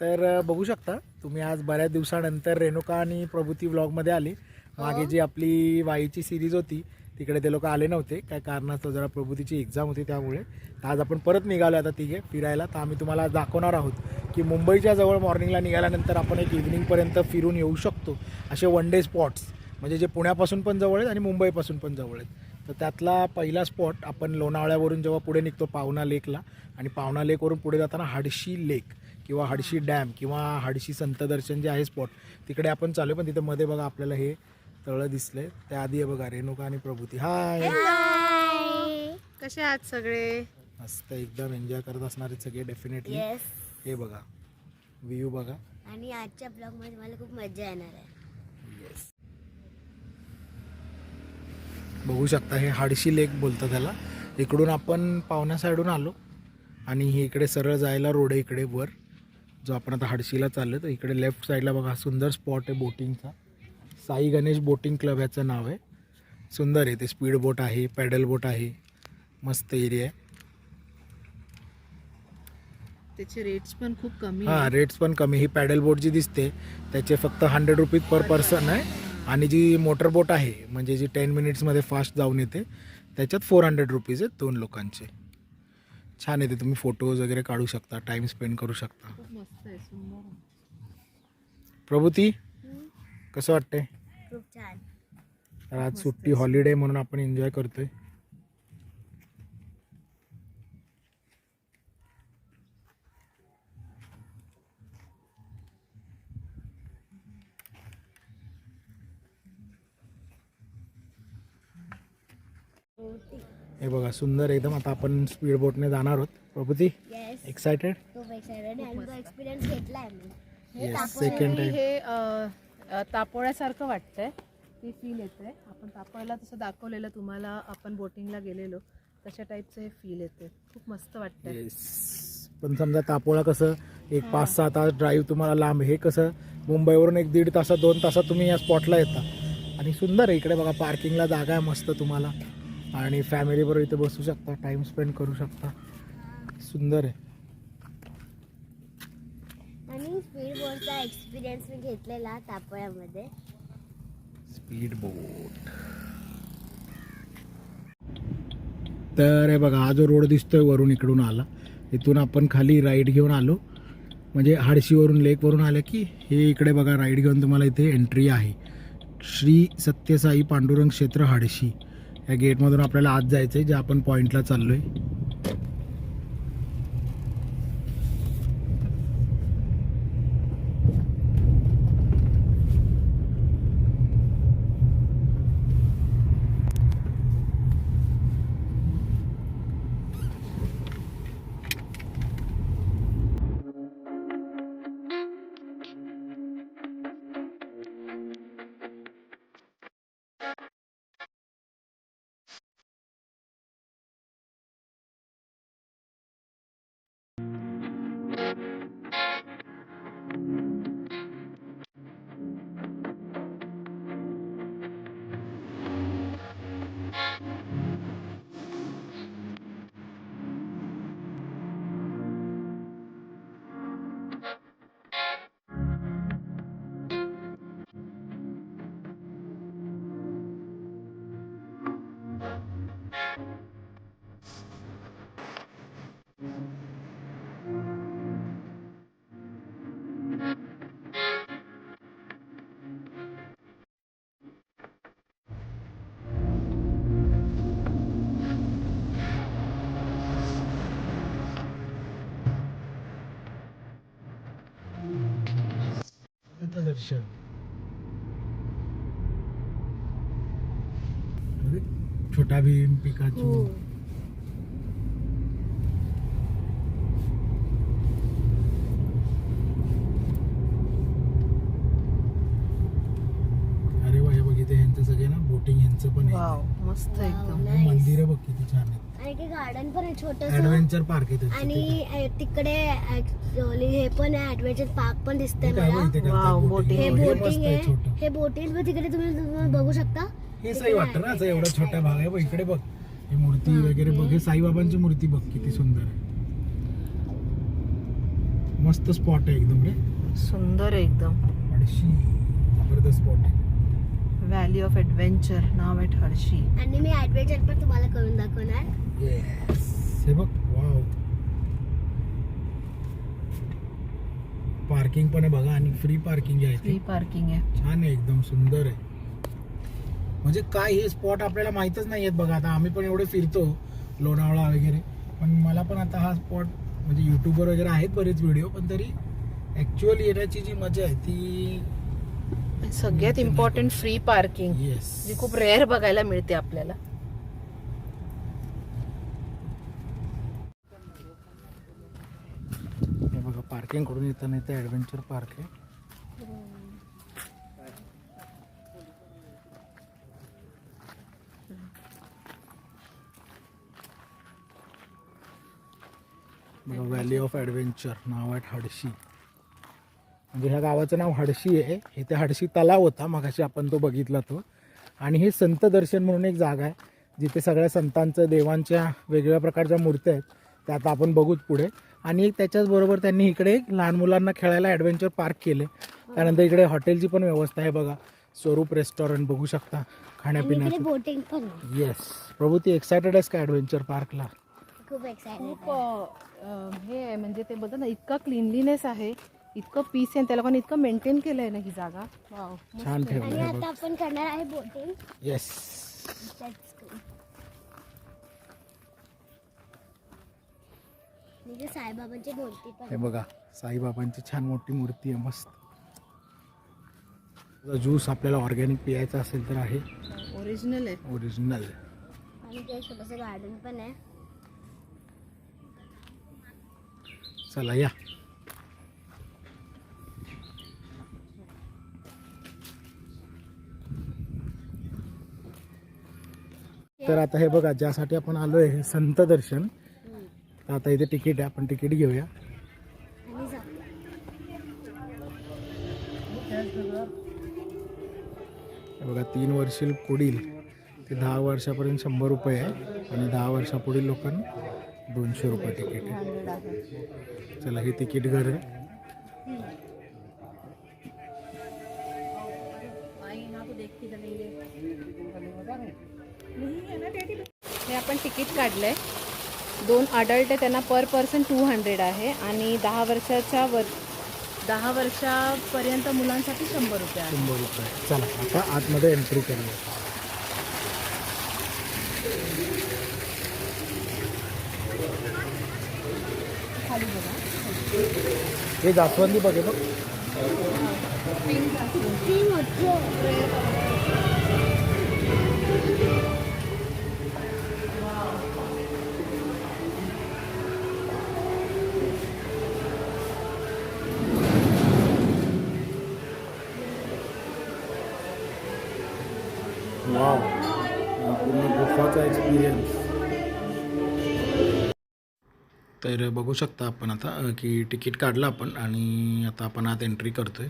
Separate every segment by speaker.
Speaker 1: तर बघू शकता तुम्ही आज बऱ्याच दिवसानंतर रेणुका आणि प्रभूती व्लॉगमध्ये आले. मागे जी आपली वाईची सिरीज होती तिकडे ते लोक आले नव्हते, काय कारणास्तव जरा प्रभूतीची एक्झाम होती त्यामुळे. तर आज आपण परत निघालो आता तिघे फिरायला. तर आम्ही तुम्हाला आज दाखवणार आहोत की मुंबईच्या जवळ मॉर्निंगला निघाल्यानंतर आपण एक इव्हिनिंगपर्यंत फिरून येऊ शकतो असे वन डे स्पॉट्स, म्हणजे जे पुण्यापासून पण जवळ आहेत आणि मुंबईपासून पण जवळ आहेत. तर त्यातला पहिला स्पॉट आपण लोणावळ्यावरून जेव्हा पुढे निघतो पावना लेकला, आणि पावना लेकवरून पुढे जाताना हडशी लेक किंवा हडशी डॅम किंवा हडशी संत दर्शन जे आहे स्पॉट तिकडे आपण चालू. पण तिथे मध्ये बघा आपल्याला हे तळं दिसलंय, त्याआधी आहे बघा रेणुका आणि प्रभूती. हाय,
Speaker 2: कसे आहात सगळे?
Speaker 1: मस्त एकदम एन्जॉय करत असणारे सगळे डेफिनेटली. हे बघा व्ह्यू बघा,
Speaker 3: आणि आजच्या ब्लॉग मध्ये मला खूप मजा येणार आहे.
Speaker 1: येस, बघू शकता हे हडशी लेक बोलतं त्याला. इकडून आपण पावना साईडून आलो आणि हे इकडे सरळ जायला रोड आहे इकडे वर, जो आपण आता हडशीला चाललो. तर इकडे लेफ्ट साईडला बघा सुंदर स्पॉट आहे बोटिंगचा. साई गणेश बोटिंग क्लब याचं नाव आहे. सुंदर आहे ते. स्पीड बोट आहे, पॅडल बोट आहे, मस्त एरिया आहे.
Speaker 2: त्याचे रेट्स पण खूप कमी
Speaker 1: हां, रेट्स पण कमी. ही पॅडल बोट जी दिसते त्याचे फक्त 100 रुपीज पर पर्सन आहे, आणि जी मोटर बोट आहे म्हणजे जी 10 मिनिट्समध्ये फास्ट जाऊन येते त्याच्यात 400 रुपीज आहेत 2 लोकांचे. छान आहे ते. तुम्ही फोटोज वगैरे काढू शकता, टाईम स्पेंड करू शकता.
Speaker 2: खूप मस्त आहे, सुंदर.
Speaker 1: प्रभूती कसं वाटतंय?
Speaker 3: खूप छान.
Speaker 1: तर आज सुट्टी हॉलिडे म्हणून आपण एन्जॉय करतोय. हे बघा सुंदर एकदम. आता आपण स्पीड बोटने जाणार आहोत. प्रभूती
Speaker 3: येस,
Speaker 1: एक्साइटेड?
Speaker 3: खूप एक्साइटेड आणि तो एक्सपिरियन्स घेतलाय मी. हे
Speaker 1: येस,
Speaker 3: तापवलं
Speaker 1: सेकंड टाइम.
Speaker 2: हे तापोळ्यासारखं वाटतंय, ती फील येते. आपण तापोळ्याला तसं दाखवलेलं तुम्हाला, आपण बोटिंगला गेलेलो तशा टाईपचं हे फील येते. खूप मस्त वाटतंय.
Speaker 1: येस, पण समजा तापोळा कसं एक 5-6 तास ड्राईव्ह तुम्हाला लांब. हे कसं मुंबईवरून 1-1.5 तासात 2 तासात तुम्ही या स्पॉटला येता. आणि सुंदर आहे. इकडे बघा पार्किंगला जागा आहे मस्त तुम्हाला, आणि फॅमिलीबरोबर इथे बसू शकता, टाइम स्पेंड करू शकता. सुंदर आहे.
Speaker 3: आणि स्पीड बोटचा एक्सपिरियन्स मी घेतलेला तापोळ्यामध्ये.
Speaker 1: स्पीड बोट. तर हे बघा हा जो रोड दिसतोय वरून इकडून आला, इथून आपण खाली राईड घेऊन आलो, म्हणजे हडशीवरून लेकवरून आलं की हे इकडे बघा राईड घेऊन तुम्हाला इथे एंट्री आहे. श्री सत्यसाई पांडुरंग क्षेत्र हडशी या गेटमधून आपल्याला आत जायचं आहे, जे आपण पॉईंटला चाललो आहे. दर्शन छोटा भीम, पिकाचू. अरे वा, हे बघितलं ह्यांचं सगळे ना बोटिंग ह्यांचं पण
Speaker 2: वाव, मस्त एकदम.
Speaker 1: मंदिर बघ किती छान आहे.
Speaker 3: आणि ते गार्डन पण आहे छोटंसं.
Speaker 1: ऍडव्हेंचर पार्क आहे.
Speaker 3: आणि तिकडे ऍक्च्युअली हे पण आहे, ऍडव्हेंचर पार्क पण दिसतंय मला.
Speaker 2: Wow, boating.
Speaker 3: हे बोटिंग आहे.
Speaker 1: छोटं
Speaker 3: हे बोटिंग तिकडे तुम्ही बघू शकता.
Speaker 1: हे सही वाटतं ना, असं एवढा छोटा भाग आहे. बघ इकडे बघ, ही मूर्ती वगैरे बघ. हे साईबाबांची मूर्ती बघ किती सुंदर आहे. मस्त स्पॉट आहे एकदम रे.
Speaker 2: सुंदर आहे एकदम.
Speaker 1: हडशी जबरदस्त स्पॉट आहे.
Speaker 2: व्हॅली ऑफ ॲडव्हेंचर नाव आहे हडशी.
Speaker 3: आणि मी ऍडव्हेंचर पण तुम्हाला करून दाखवणार.
Speaker 1: येस हे बघ वाव. पार्किंग पण आहे बघा आणि फ्री पार्किंग आहे
Speaker 2: फ्री
Speaker 1: इथे.
Speaker 2: पार्किंग आहे.
Speaker 1: छान आहे एकदम सुंदर आहे. म्हणजे काय हे स्पॉट आपल्याला माहीतच नाही आहेत बघा. आता आम्ही पण एवढे फिरतो लोणावळा वगैरे, पण मला पण आता हा स्पॉट म्हणजे यूट्यूबवर वगैरे आहेत बरेच व्हिडिओ, पण तरी ॲक्च्युअली येण्याची जी मजा आहे ती
Speaker 2: सगळ्यात इम्पॉर्टंट फ्री पार्किंग
Speaker 1: येस.
Speaker 2: जी खूप रेअर बघायला मिळते आपल्याला.
Speaker 1: हे बघा पार्किंग कडून येताना इथे ॲडव्हेंचर पार्क आहे. बघा व्हॅली ऑफ ॲडव्हेंचर नाव आहे हडशी. म्हणजे ह्या गावाचं नाव हडशी आहे. इथे हडशी तलाव होता मगाशी आपण तो बघितला तो. आणि हे संत दर्शन म्हणून एक जागा आहे जिथे सगळ्या संतांचं देवांच्या वेगवेगळ्या प्रकारच्या मूर्त्या आहेत त्या आता आपण बघूच पुढे. आणि एक त्याच्याचबरोबर त्यांनी इकडे एक लहान मुलांना खेळायला ॲडव्हेंचर पार्क केले. त्यानंतर इकडे हॉटेलची पण व्यवस्था आहे बघा. स्वरूप रेस्टॉरंट बघू शकता
Speaker 3: आणि इकडे
Speaker 1: खाण्यापिण्याचं.
Speaker 3: बोटिंग पण आहे.
Speaker 1: येस प्रभू ती एक्सायटेड आहेस का ॲडव्हेंचर पार्कला?
Speaker 3: खूप एक्साइटेड
Speaker 2: खूप हे आहे म्हणजे ते बघा ना इतका क्लिनलीनेस आहे, इतकं पीस आहे. त्या लोकांनी इतकं मेंटेन केलं आहे ना ही जागा. वाव.
Speaker 1: छान
Speaker 3: आणि
Speaker 1: ठेवलं
Speaker 3: आता आपण करणार आहे बोटिंग.
Speaker 1: येस.
Speaker 3: म्हणजे साईबाबांची मूर्ती पण
Speaker 1: हे बघा साईबाबांची छान मोठी मूर्ती आहे मस्त. ज्यूस आपल्याला ऑर्गॅनिक पियायचा असेल तर आहे
Speaker 2: ओरिजिनल आहे.
Speaker 1: ओरिजिनल.
Speaker 3: आणि ते छोटंसं गार्डन पण आहे.
Speaker 1: चला या. तर आता हे बघा ज्यासाठी आपण आलोय हे संत दर्शन. तर आता इथे तिकीट आहे, आपण तिकीट घेऊया.
Speaker 3: आणि जाऊ.
Speaker 1: हे बघा 3 वर्षील पुढील ते 10 वर्षापर्यंत 100 रुपये आहे आणि 10 वर्षापुढील लोकांना 200 रुपये तिकीट आहे. चला हे तिकीट घर आहे.
Speaker 2: हे आपण तिकीट काढलंय. 2 अडल्ट आहे त्यांना पर पर्सन 200 आहे आणि 10 वर्षापर्यंत मुलांसाठी 100 रुपये आहे.
Speaker 1: 100 रुपये. चला आता आतमध्ये एंट्री करूया.
Speaker 2: खाली बघा.
Speaker 1: हे जास्वंदी बघे बघ.
Speaker 3: ती मोठी आहे.
Speaker 1: वाव पूर्ण गुफाचा एक्सपिरियन्स. तर बघू शकता आपण आता की तिकीट काढलं आपण आणि आता आपण आत एंट्री करतोय.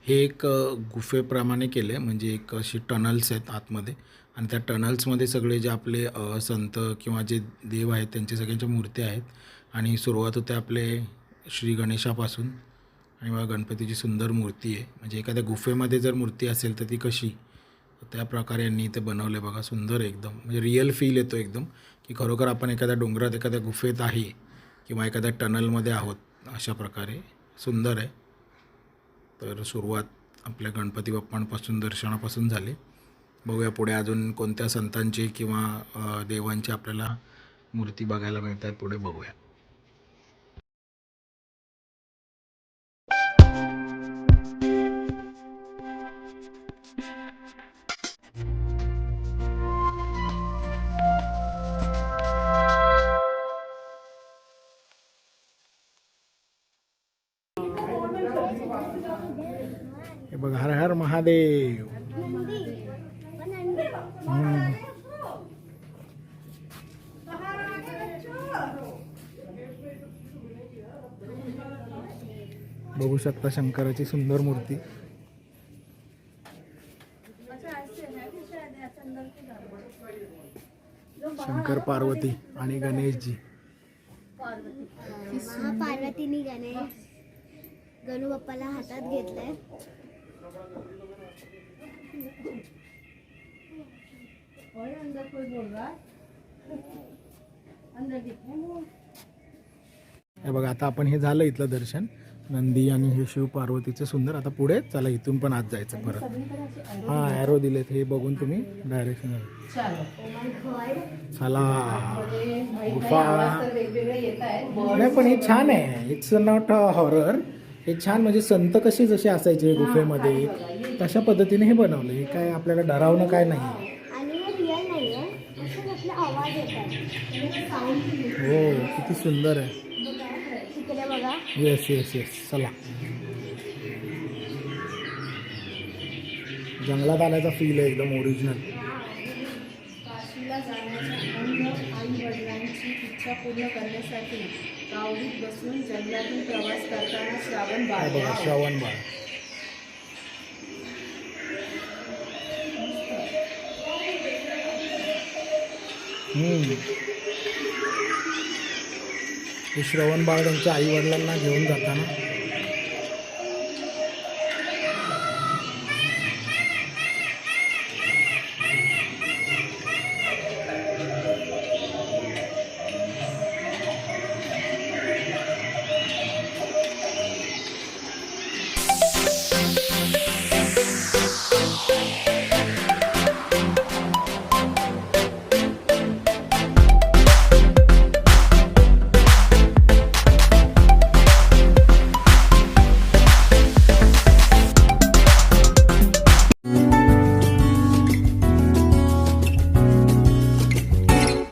Speaker 1: हे एक गुफेप्रमाणे केलं आहे म्हणजे एक अशी टनल्स आहेत आतमध्ये आणि त्या टनल्समध्ये सगळे जे आपले संत किंवा जे देव आहेत त्यांच्या सगळ्यांच्या मूर्त्या आहेत. आणि सुरुवात होते आपले श्री गणेशापासून आणि बघा गणपतीची सुंदर मूर्ती आहे. म्हणजे एखाद्या गुफेमध्ये जर मूर्ती असेल तर ती कशी त्या प्रकारे यांनी इथे बनवले बघा. सुंदर एकदम म्हणजे रिअल फील येतो एकदम की खरोखर आपण एखाद्या डोंगरात एखाद्या गुफेत आहे किंवा एखाद्या टनलमध्ये आहोत अशा प्रकारे. सुंदर आहे. तर सुरुवात आपल्या गणपती बाप्पांपासून दर्शनापासून झाली. बघूया पुढे अजून कोणत्या संतांची किंवा देवांची आपल्याला मूर्ती बघायला मिळतात पुढे बघूया. हे बघा हर हर महादेव. हम्म. बघू शकता शंकराची सुंदर मूर्ती. शंकर पार्वती आणि गणेशजी.
Speaker 3: महापार्वतीनी गणेश. गणू बाप्पाला हातात घेतलंय.
Speaker 1: हे बघा आता आपण हे झालं इथलं दर्शन, नंदी आणि हे शिव पार्वतीचं सुंदर. आता पुढे चला इथून पण आत जायचं परत. हां ॲरो दिलेत हे बघून तुम्ही डायरेक्शन चला. गुफा नाही पण हे छान आहे. It's not horror. हे छान म्हणजे संत कसे जसे असायचे गुफेमध्ये तशा पद्धतीने हे बनवलं. हे काय आपल्याला डरावणं काय नाही.
Speaker 3: आणि हे रिअल नाहीये, असं कसले आवाज येतात.
Speaker 1: हो किती सुंदर आहे.
Speaker 3: तिकडे बघा.
Speaker 1: येस येस येस चला. जंगलात आल्याचा फील आहे एकदम ओरिजिनल.
Speaker 2: काशीला जाण्याच्या आई वडिलांची इच्छा पूर्ण करण्यासाठी गावडीत बसून जंगलातून प्रवास करताना श्रावण बाळ.
Speaker 1: बघा श्रावण बाळ. हे श्रवण बाळ त्यांच्या आई वडिलांना घेऊन जाताना